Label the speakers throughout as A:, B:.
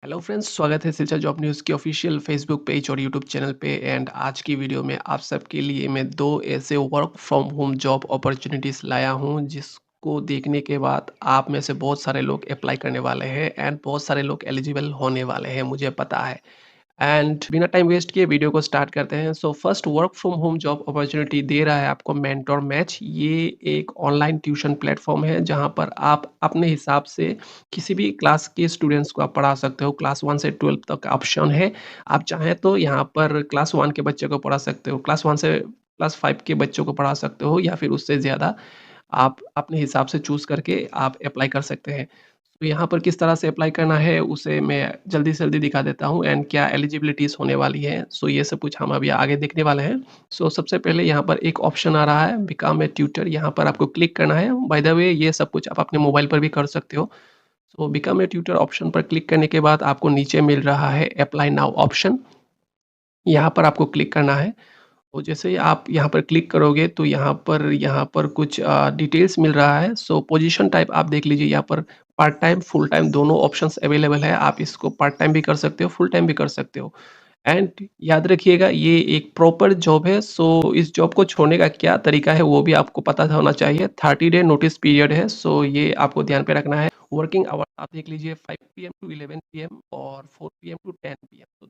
A: Hello friends, स्वागत है Silchar job news के ऑफिशियल फेसबुक पेज और यूट्यूब चैनल पे। एंड आज की वीडियो में आप सबके लिए मैं दो ऐसे work from home job opportunities लाया हूं जिसको देखने के बाद आप में से बहुत सारे लोग अप्लाई करने वाले हैं एंड बहुत सारे लोग एलिजिबल होने वाले हैं, मुझे पता है। एंड बिना टाइम वेस्ट किए वीडियो को स्टार्ट करते हैं। So first work from home job opportunity दे रहा है आपको मेंटोर मैच। ये एक ऑनलाइन ट्यूशन प्लेटफॉर्म है जहां पर आप अपने हिसाब से किसी भी क्लास के स्टूडेंट्स को आप पढ़ा सकते हो। क्लास 1 से 12 तक का ऑप्शन है। आप चाहें तो यहाँ पर क्लास 1 के बच्चे को पढ़ा सकते हो, क्लास 1 से क्लास 5 के बच्चों को पढ़ा सकते हो, या फिर उससे ज़्यादा आप अपने हिसाब से चूज़ करके आप अप्लाई कर सकते हैं। तो यहाँ पर किस तरह से अप्लाई करना है उसे मैं जल्दी से जल्दी दिखा देता हूँ एंड क्या एलिजिबिलिटीज़ होने वाली है। सो ये सब कुछ हम अभी आगे देखने वाले हैं। सो सबसे पहले यहाँ पर एक ऑप्शन आ रहा है बिकम ए ट्यूटर, यहाँ पर आपको क्लिक करना है। बाय द वे ये सब कुछ आप अपने मोबाइल पर भी कर सकते हो। So become a tutor option पर क्लिक करने के बाद आपको नीचे मिल रहा है अप्लाई नाउ ऑप्शन, यहाँ पर आपको क्लिक करना है। तो जैसे ही आप यहाँ पर क्लिक करोगे तो यहाँ पर कुछ डिटेल्स मिल रहा है। सो पोजीशन टाइप आप देख लीजिए, यहाँ पर पार्ट टाइम फुल टाइम दोनों ऑप्शंस अवेलेबल है। आप इसको पार्ट टाइम भी कर सकते हो, फुल टाइम भी कर सकते हो। एंड याद रखिएगा ये एक प्रॉपर जॉब है। सो इस जॉब को छोड़ने का क्या तरीका है वो भी आपको पता होना चाहिए। 30 डे नोटिस पीरियड है, सो ये आपको ध्यान पे रखना है। वर्किंग आवर आप देख लीजिए 5 PM टू 11 PM और 4 PM to 10 PM।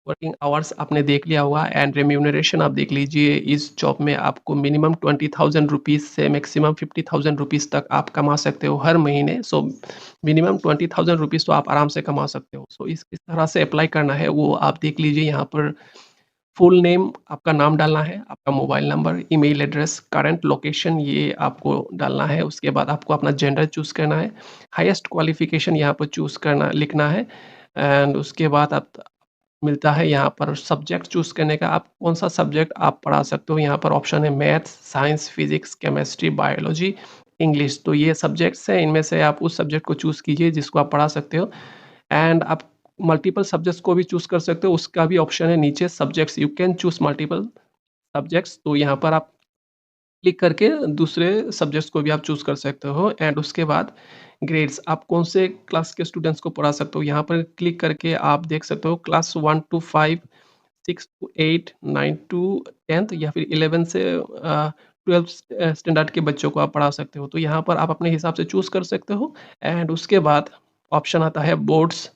A: Working hours आपने देख लिया होगा एंड रेम्यूनरेशन आप देख लीजिए। इस जॉब में आपको मिनिमम 20,000 रुपीज़ से मैक्सिमम 50,000 रुपीज़ तक आप कमा सकते हो हर महीने। सो मिनिमम 20,000 रुपीज़ तो आप आराम से कमा सकते हो। सो इस किस तरह से अप्लाई करना है वो आप देख लीजिए। यहाँ पर फुल नेम आपका नाम डालना है, आपका mobile number, email address, current location ये आपको डालना है। उसके बाद आपको अपना जेंडर चूज़ करना है, हाईएस्ट क्वालिफिकेशन यहाँ पर चूज़ करना लिखना है। एंड उसके बाद आप मिलता है यहाँ पर सब्जेक्ट चूज़ करने का, आप कौन-सा सब्जेक्ट आप पढ़ा सकते हो। यहाँ पर ऑप्शन है maths, science, physics, chemistry, biology, English. तो ये सब्जेक्ट्स हैं, इनमें से आप उस सब्जेक्ट को चूज़ कीजिए जिसको आप पढ़ा सकते हो। एंड आप मल्टीपल सब्जेक्ट्स को भी चूज़ कर सकते हो, उसका भी ऑप्शन है नीचे subjects, you can choose multiple subjects. तो यहाँ पर आप क्लिक करके दूसरे सब्जेक्ट्स को भी आप चूज़ कर सकते हो। एंड उसके बाद ग्रेड्स, आप कौन से क्लास के स्टूडेंट्स को पढ़ा सकते हो, यहाँ पर क्लिक करके आप देख सकते हो class 1 to 5, 6 to 8, 9 to 10th या फिर 11 से 12th स्टैंडर्ड के बच्चों को आप पढ़ा सकते हो। तो यहाँ पर आप अपने हिसाब से चूज़ कर सकते हो। एंड उसके बाद ऑप्शन आता है boards.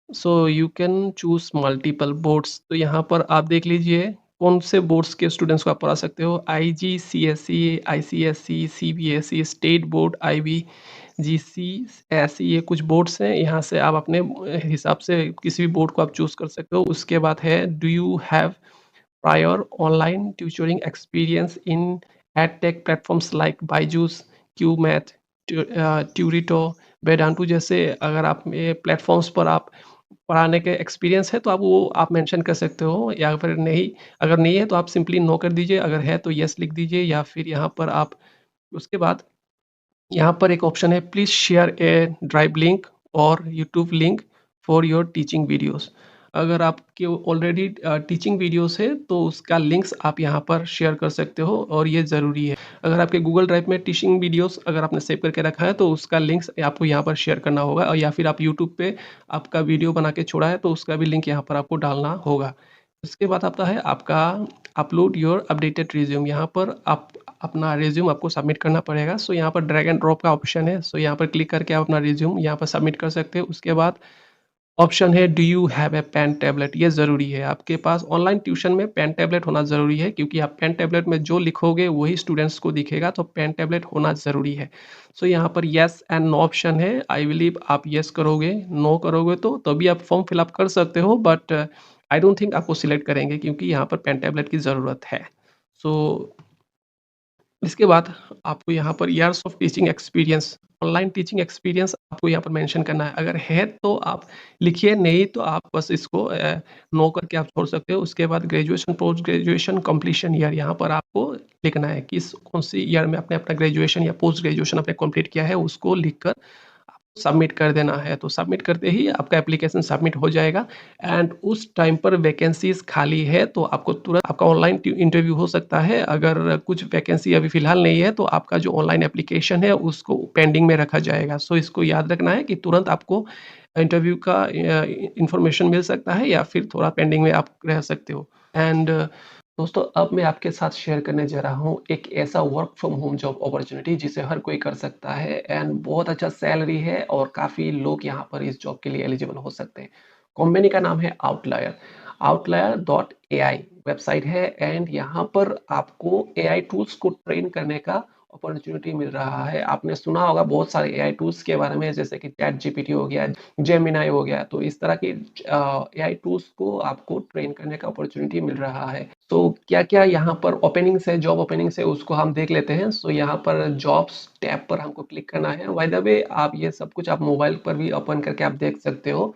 A: So you can choose multiple boards. तो यहाँ पर आप देख लीजिए कौन से बोर्ड्स के स्टूडेंट्स को आप पढ़ा सकते हो। IGCSE, ICSE, CBSE, state board, आईबीजीसी, ऐसे ये कुछ बोर्ड्स हैं। यहाँ से आप अपने हिसाब से किसी भी बोर्ड को आप चूज़ कर सकते हो। उसके बाद है do you have prior online tutoring experience in edtech platforms like Byju's, Cuemath, Turito, Vedantu जैसे अगर आप ये प्लेटफॉर्म्स पर आप पढ़ाने के एक्सपीरियंस है तो आप मेंशन कर सकते हो, या फिर नहीं, अगर नहीं है तो आप सिंपली नो कर दीजिए, अगर है तो येस लिख दीजिए। या फिर यहाँ पर आप उसके बाद यहाँ पर एक ऑप्शन है please share a drive link और YouTube link for your teaching videos. अगर आपके ऑलरेडी टीचिंग वीडियोज़ है तो उसका लिंक्स आप यहाँ पर शेयर कर सकते हो और ये ज़रूरी है। अगर आपके गूगल ड्राइव में टीचिंग वीडियोज़ अगर आपने सेव करके रखा है तो उसका लिंक्स आपको यहाँ पर शेयर करना होगा, और या फिर आप यूट्यूब पे आपका वीडियो बना के छोड़ा है तो उसका भी लिंक यहाँ पर आपको डालना होगा। उसके बाद आता है आपका अपलोड योर अपडेटेड रिज्यूम। यहाँ पर आप अपना रिज्यूम आपको सबमिट करना पड़ेगा। सो यहाँ पर ड्रैग एंड ड्रॉप का ऑप्शन है। सो यहाँ पर क्लिक करके आप अपना रिज्यूम यहाँ पर सबमिट कर सकते हो। उसके बाद ऑप्शन है do you have a pen tablet, ये ज़रूरी है आपके पास। ऑनलाइन ट्यूशन में पेन टैबलेट होना ज़रूरी है क्योंकि आप पेन टैबलेट में जो लिखोगे वही स्टूडेंट्स को दिखेगा, तो पेन टैबलेट होना ज़रूरी है। सो यहाँ पर येस एंड नो ऑप्शन है। आई बिलीव आप येस करोगे, नो करोगे तो तभी आप फॉर्म फिलअप कर सकते हो, बट आई डोंट थिंक आपको सिलेक्ट करेंगे क्योंकि यहाँ पर पेन टैबलेट की ज़रूरत है। सो इसके बाद आपको यहाँ पर years of teaching experience, online teaching experience आपको यहाँ पर मेंशन करना है। अगर है तो आप लिखिए, नहीं तो आप बस इसको नो करके आप छोड़ सकते हो। उसके बाद graduation, post graduation, completion year यहाँ पर आपको लिखना है किस कौन सी ईयर में आपने अपना ग्रेजुएशन या पोस्ट ग्रेजुएशन आपने कंप्लीट किया है, उसको लिखकर सबमिट कर देना है। तो सबमिट करते ही आपका एप्लीकेशन सबमिट हो जाएगा। एंड उस टाइम पर वैकेंसीज़ खाली है तो आपको तुरंत आपका ऑनलाइन इंटरव्यू हो सकता है। अगर कुछ वैकेंसी अभी फ़िलहाल नहीं है तो आपका जो ऑनलाइन एप्लीकेशन है उसको पेंडिंग में रखा जाएगा। सो इसको याद रखना है कि तुरंत आपको इंटरव्यू का इन्फॉर्मेशन मिल सकता है या फिर थोड़ा पेंडिंग में आप रह सकते हो। एंड दोस्तों, अब मैं आपके साथ शेयर करने जा रहा हूँ एक ऐसा work from home job opportunity जिसे हर कोई कर सकता है एंड बहुत अच्छा सैलरी है और काफ़ी लोग यहाँ पर इस जॉब के लिए एलिजिबल हो सकते हैं। कंपनी का नाम है outlier. Outlier dot A I website है एंड यहाँ पर आपको एआई टूल्स को ट्रेन करने का अपॉर्चुनिटी मिल रहा है। आपने सुना होगा बहुत सारे एआई टूल्स के बारे में, जैसे कि चैट जीपीटी हो गया, जेमिनाई हो गया। तो इस तरह के एआई टूल्स को आपको ट्रेन करने का अपॉर्चुनिटी मिल रहा है। तो क्या-क्या यहाँ पर ओपनिंग्स है, जॉब ओपनिंग्स है, उसको हम देख लेते हैं। सो यहाँ पर जॉब्स टैब पर हमको क्लिक करना है। बाय द वे, आप ये सब कुछ आप मोबाइल पर भी ओपन करके आप देख सकते हो।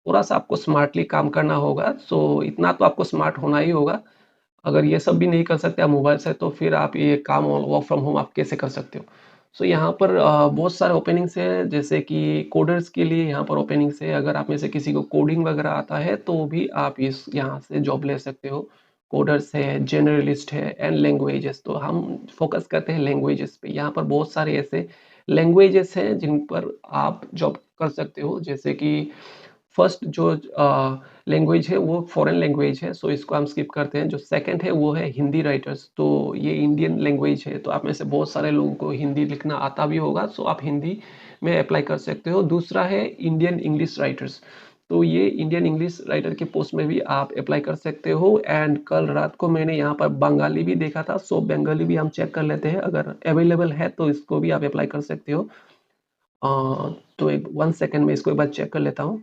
A: थोड़ा-सा आपको स्मार्टली काम करना होगा। सो इतना तो आपको स्मार्ट होना ही होगा। अगर ये सब भी नहीं कर सकते आप मोबाइल से, तो फिर आप ये काम वर्क फ्रॉम होम आप कैसे कर सकते हो? सो यहाँ पर बहुत सारे ओपनिंग्स हैं, जैसे कि कोडर्स के लिए यहाँ पर ओपनिंग्स है। अगर आप में से किसी को कोडिंग वगैरह आता है तो भी आप इस यहाँ से जॉब ले सकते हो। कोडर्स है, जनरलिस्ट है एंड लैंग्वेजेस। तो हम फोकस करते हैं लैंग्वेजेस पे। यहाँ पर बहुत सारे ऐसे लैंग्वेजेस हैं जिन पर आप जॉब कर सकते हो, जैसे कि फर्स्ट जो लैंग्वेज है वो फॉरेन लैंग्वेज है, सो इसको हम स्किप करते हैं। जो सेकंड है वो है हिंदी राइटर्स। तो ये इंडियन लैंग्वेज है, तो आप में से बहुत सारे लोगों को हिंदी लिखना आता भी होगा, सो आप हिंदी में अप्लाई कर सकते हो। दूसरा है इंडियन इंग्लिश राइटर्स। तो ये इंडियन इंग्लिश राइटर के पोस्ट में भी आप अप्लाई कर सकते हो। एंड कल रात को मैंने यहाँ पर बंगाली भी देखा था, सो बंगाली भी हम चेक कर लेते हैं। अगर अवेलेबल है तो इसको भी आप अप्लाई कर सकते हो। तो एक 1 सेकंड में इसको एक बार चेक कर लेता हूँ।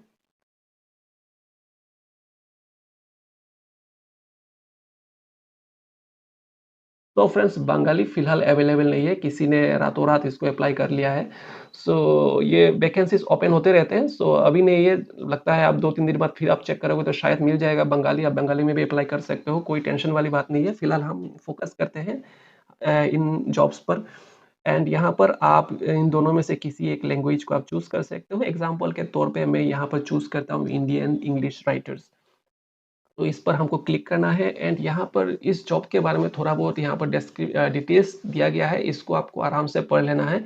A: तो फ्रेंड्स, बंगाली फ़िलहाल अवेलेबल नहीं है, किसी ने रातों-रात इसको अप्लाई कर लिया है। सो ये वैकेंसीज़ ओपन होते रहते हैं, सो अभी नहीं है, लगता है आप 2-3 दिन बाद फिर आप चेक करोगे तो शायद मिल जाएगा बंगाली, आप बंगाली में भी अप्लाई कर सकते हो, कोई टेंशन वाली बात नहीं है। फ़िलहाल हम फ़ोकस करते हैं इन जॉब्स पर। एंड यहाँ पर आप इन दोनों में से किसी एक लैंग्वेज को आप चूज़ कर सकते हो। एग्ज़ाम्पल के तौर पे मैं यहाँ पर चूज़ करता हूँ इंडियन इंग्लिश राइटर्स। तो इस पर हमको क्लिक करना है एंड यहाँ पर इस जॉब के बारे में थोड़ा बहुत यहाँ पर डिटेल्स दिया गया है, इसको आपको आराम से पढ़ लेना है।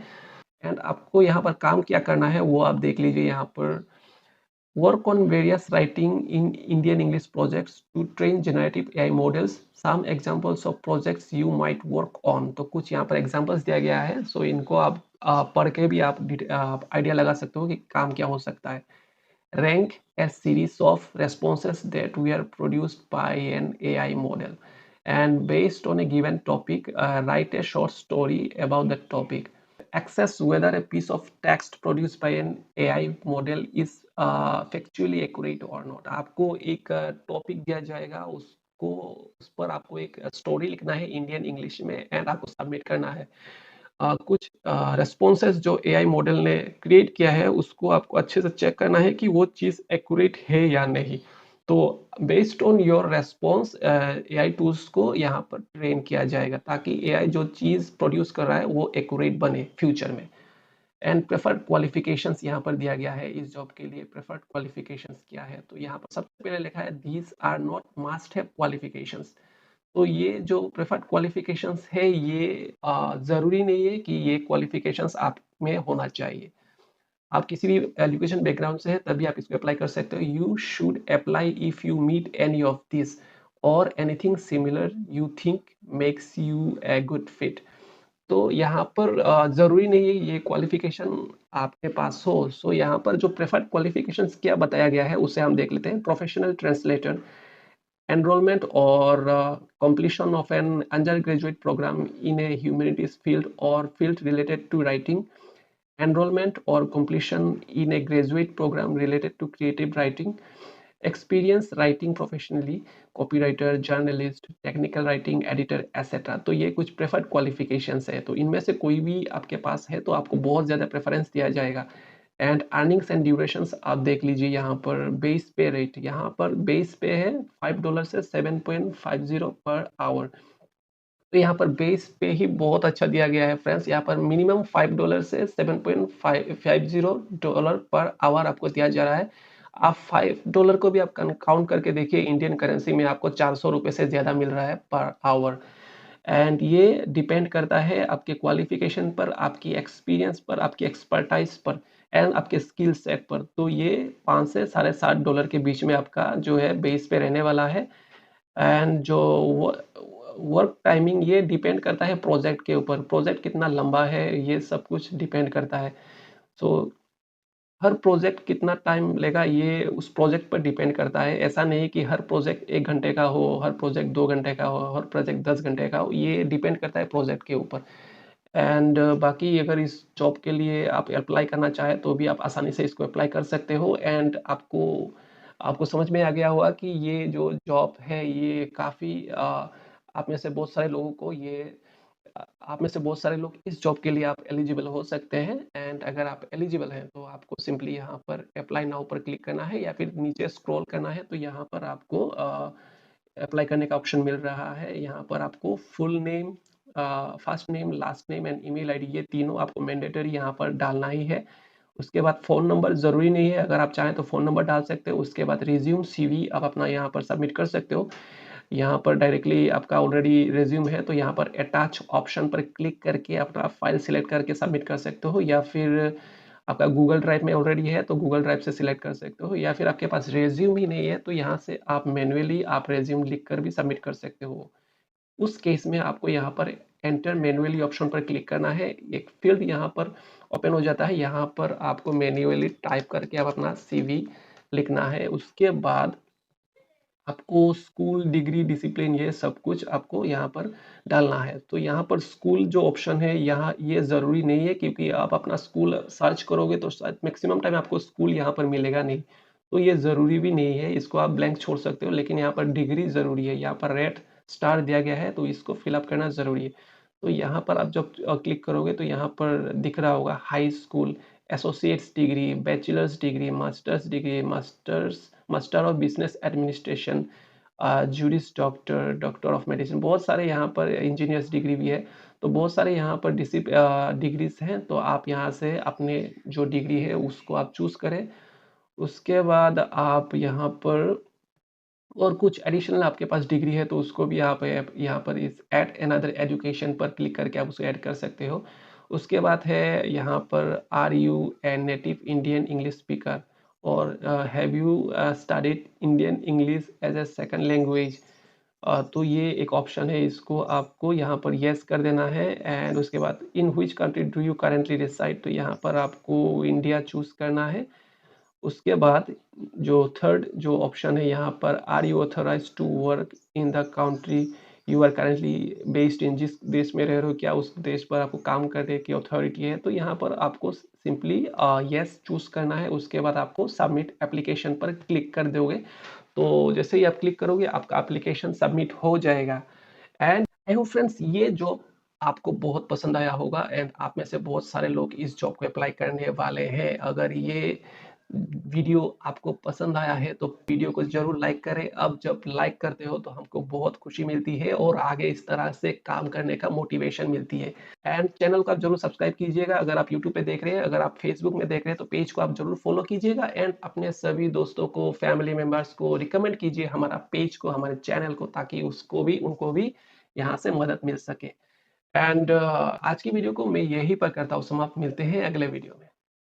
A: एंड आपको यहाँ पर काम क्या करना है वो आप देख लीजिए यहाँ पर। Work on various writing in Indian English projects to train generative AI models, some examples of projects you might work on. तो कुछ यहाँ पर एग्जांपल्स दिया गया है, सो इनको आप पढ़ के भी आप आइडिया लगा सकते हो कि काम क्या हो सकता है। Rank a series of responses that were produced by an AI model, and based on a given topic, write a short story about the topic. Access whether a piece of text produced by an AI model is factually accurate or not. आपको एक topic दिया जाएगा, उसको उस पर आपको एक story लिखना है इंडियन इंग्लिश में एंड आपको सबमिट करना है। कुछ रिस्पॉन्सेस जो एआई मॉडल ने क्रिएट किया है उसको आपको अच्छे से चेक करना है कि वो चीज़ एक्यूरेट है या नहीं। तो based on your response AI tools को यहाँ पर ट्रेन किया जाएगा ताकि एआई जो चीज़ प्रोड्यूस कर रहा है वो एक्यूरेट बने फ्यूचर में। एंड प्रेफर्ड क्वालिफिकेशंस यहाँ पर दिया गया है इस जॉब के लिए। प्रेफर्ड क्वालिफिकेशंस क्या है, तो यहाँ पर सबसे पहले लिखा है these are not must have qualifications. तो ये जो प्रेफर्ड क्वालिफिकेशंस है ये ज़रूरी नहीं है कि ये क्वालिफिकेशंस आप में होना चाहिए। आप किसी भी एजुकेशन बैकग्राउंड से हैं तभी आप इसको अप्लाई कर सकते हो। You should apply if you meet any of this और anything similar you think makes you a good fit. तो यहाँ पर ज़रूरी नहीं है ये क्वालिफिकेशन आपके पास हो। सो यहाँ पर जो प्रेफर्ड क्वालिफिकेशंस क्या बताया गया है उसे हम देख लेते हैं। Professional translator, enrollment or completion of an undergraduate program in a humanities field or field related to writing, enrollment or completion in a graduate program related to creative writing, experience writing professionally, copywriter, journalist, technical writing editor etcetera. तो ये कुछ preferred qualifications है, तो इनमें से कोई भी आपके पास है तो आपको बहुत ज़्यादा प्रेफरेंस दिया जाएगा। एंड अर्निंग्स एंड ड्यूरेशंस आप देख लीजिए यहाँ पर। बेस पे रेट यहाँ पर बेस पे है $5 से 7.50 पर आवर। तो यहाँ पर बेस पे ही बहुत अच्छा दिया गया है फ्रेंड्स। यहाँ पर मिनिमम $5 से 7.50 पर आवर आपको दिया जा रहा है। आप $5 को भी आप काउंट करके देखिए, इंडियन करेंसी में आपको 400 रुपये से ज़्यादा मिल रहा है पर आवर। एंड ये डिपेंड करता है आपके क्वालिफिकेशन पर, आपकी एक्सपीरियंस पर, आपकी एक्सपर्टाइज पर। एंड आपके स्किल सेट पर। तो ये 5 से साढ़े $7 के बीच में आपका जो है बेस पे रहने वाला है। एंड जो वर्क टाइमिंग ये डिपेंड करता है प्रोजेक्ट के ऊपर, प्रोजेक्ट कितना लंबा है ये सब कुछ डिपेंड करता है। सो हर प्रोजेक्ट कितना टाइम लेगा ये उस प्रोजेक्ट पर डिपेंड करता है। ऐसा नहीं कि हर प्रोजेक्ट 1 घंटे का हो, हर प्रोजेक्ट 2 घंटे का हो, हर प्रोजेक्ट 10 घंटे का हो, ये डिपेंड करता है प्रोजेक्ट के ऊपर। एंड बाकी अगर इस जॉब के लिए आप अप्लाई करना चाहें तो भी आप आसानी से इसको अप्लाई कर सकते हो। एंड आपको आपको समझ में आ गया होगा कि ये जो जॉब है ये काफ़ी आप में से बहुत सारे लोगों को आप में से बहुत सारे लोग इस जॉब के लिए आप एलिजिबल हो सकते हैं। एंड अगर आप एलिजिबल हैं तो आपको सिंपली यहाँ पर अप्लाई नाउ पर क्लिक करना है या फिर नीचे स्क्रॉल करना है तो यहाँ पर आपको अप्लाई करने का ऑप्शन मिल रहा है। यहाँ पर आपको full name, first name, last name and email ID ये तीनों आपको मैंडेटरी यहाँ पर डालना ही है। उसके बाद फ़ोन नंबर ज़रूरी नहीं है, अगर आप चाहें तो फ़ोन नंबर डाल सकते हो। उसके बाद रिज्यूम, सीवी आप अपना यहाँ पर सबमिट कर सकते हो। यहाँ पर डायरेक्टली आपका ऑलरेडी रिज्यूम है तो यहाँ पर अटैच ऑप्शन पर क्लिक करके अपना फाइल सिलेक्ट करके सबमिट कर सकते हो, या फिर आपका गूगल ड्राइव में ऑलरेडी है तो गूगल ड्राइव से सिलेक्ट कर सकते हो, या फिर आपके पास रिज्यूम ही नहीं है तो यहाँ से आप मैन्युअली आप रिज्यूम लिख कर भी सबमिट कर सकते हो। उस केस में आपको यहाँ पर एंटर मैन्युअली ऑप्शन पर क्लिक करना है। एक फील्ड यहाँ पर ओपन हो जाता है, यहाँ पर आपको मैन्युअली टाइप करके आप अपना सीवी लिखना है। उसके बाद आपको स्कूल, डिग्री, डिसिप्लिन ये सब कुछ आपको यहाँ पर डालना है। तो यहाँ पर स्कूल जो ऑप्शन है यहाँ ये ज़रूरी नहीं है, क्योंकि आप अपना स्कूल सर्च करोगे तो शायद मैक्सिमम टाइम आपको स्कूल यहाँ पर मिलेगा नहीं। तो ये ज़रूरी भी नहीं है, इसको आप ब्लैंक छोड़ सकते हो, लेकिन यहाँ पर डिग्री ज़रूरी है। यहाँ पर रेड स्टार दिया गया है तो इसको फिलअप करना ज़रूरी है। तो यहाँ पर आप जब क्लिक करोगे तो यहाँ पर दिख रहा होगा high school, associates degree, bachelors degree, masters degree, master of business administration, juris doctor, doctor of medicine, बहुत सारे यहाँ पर इंजीनियर्स डिग्री भी है। तो बहुत सारे यहाँ पर डिग्रीज हैं, तो आप यहाँ से अपने जो डिग्री है उसको आप चूज़ करें। उसके बाद आप यहाँ पर और कुछ एडिशनल आपके पास डिग्री है तो उसको भी आप यहाँ पर इस ऐड अनदर एजुकेशन पर क्लिक करके आप उसे ऐड कर सकते हो। उसके बाद है यहाँ पर are you a native Indian English speaker, और have you studied Indian English as a second language. तो ये एक ऑप्शन है, इसको आपको यहाँ पर यस कर देना है। एंड उसके बाद in which country do you currently reside, तो यहाँ पर आपको इंडिया चूज़ करना है। उसके बाद जो थर्ड जो ऑप्शन है यहाँ पर are you authorised to work in the country you are currently based in, जिस देश में रह रहे हो क्या उस देश पर आपको काम करने की अथॉरिटी है, तो यहाँ पर आपको सिंपली यस चूज करना है। उसके बाद आपको सबमिट एप्लीकेशन पर क्लिक कर दोगे, तो जैसे ही आप क्लिक करोगे आपका एप्लीकेशन सबमिट हो जाएगा। एंड आई होप फ्रेंड्स ये जॉब आपको बहुत पसंद आया होगा एंड आप में से बहुत सारे लोग इस जॉब को अप्लाई करने वाले हैं। अगर ये वीडियो आपको पसंद आया है तो वीडियो को जरूर लाइक करें। अब जब लाइक करते हो तो हमको बहुत खुशी मिलती है और आगे इस तरह से काम करने का मोटिवेशन मिलती है। एंड चैनल को आप जरूर सब्सक्राइब कीजिएगा। अगर आप यूट्यूब पे देख रहे हैं, अगर आप फेसबुक में देख रहे हैं तो पेज को आप जरूर फॉलो कीजिएगा एंड अपने सभी दोस्तों को, फैमिली मेंबर्स को रिकमेंड कीजिए हमारा पेज को, हमारे चैनल को, ताकि उसको भी उनको भी यहाँ से मदद मिल सके। एंड आज की वीडियो को मैं यहीं पर करता हूँ समाप्त। मिलते हैं अगले वीडियो में।